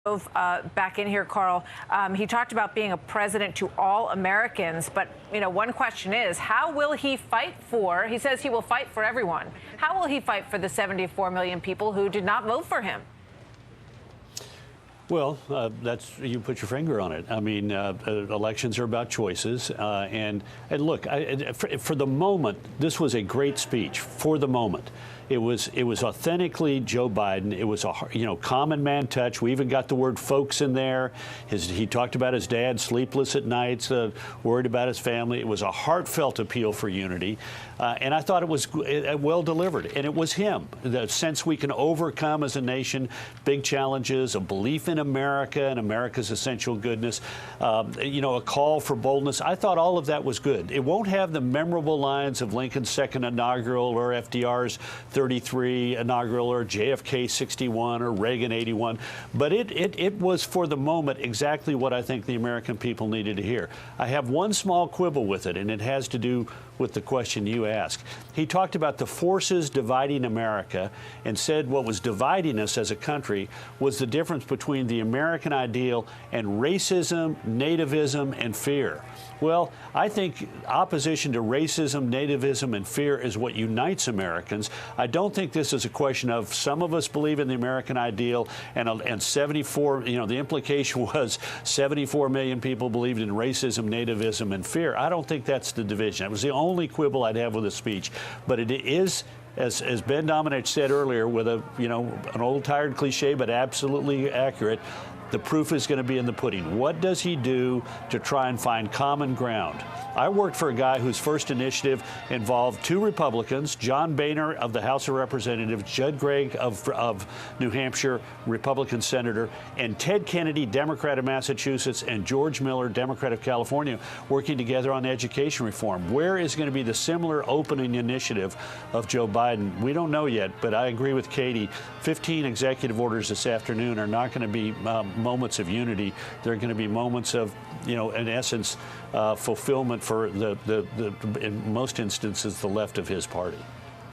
Back in here, Karl. He talked about being a president to all Americans, but one question is, how will he fight for? He says he will fight for everyone. How will he fight for the 74 million people who did not vote for him? Well, you put your finger on it. I mean, elections are about choices, and look, for the moment, this was a great speech. For the moment, it was authentically Joe Biden. It was a common man touch. We even got the word "folks" in there. He talked about his dad sleepless at nights, worried about his family. It was a heartfelt appeal for unity, and I thought it was well delivered. And it was him. The sense we can overcome as a nation big challenges, a belief in America and America's essential goodness, a call for boldness. I thought all of that was good. It won't have the memorable lines of Lincoln's second inaugural or FDR's 33 inaugural or JFK 61 or Reagan 81, but it was for the moment exactly what I think the American people needed to hear. I have one small quibble with it, and it has to do with the question you asked. He talked about the forces dividing America and said what was dividing us as a country was the difference between the American ideal and racism, nativism, and fear. Well, I think opposition to racism, nativism, and fear is what unites Americans. I don't think this is a question of some of us believe in the American ideal and 74, the implication was 74 million people believed in racism, nativism, and fear. I don't think that's the division. It was the only quibble I'd have with the speech. But it is, as Ben Domenech said earlier, with an old tired cliche, but absolutely accurate, the proof is going to be in the pudding. What does he do to try and find common ground? I worked for a guy whose first initiative involved two Republicans, John Boehner of the House of Representatives, Judd Gregg of New Hampshire, Republican senator, and Ted Kennedy, Democrat of Massachusetts, and George Miller, Democrat of California, working together on education reform. Where is going to be the similar opening initiative of Joe Biden? We don't know yet, but I agree with Katie. 15 executive orders this afternoon are not going to be moments of unity. They're going to be moments of, in essence, fulfillment for in most instances, the left of his party.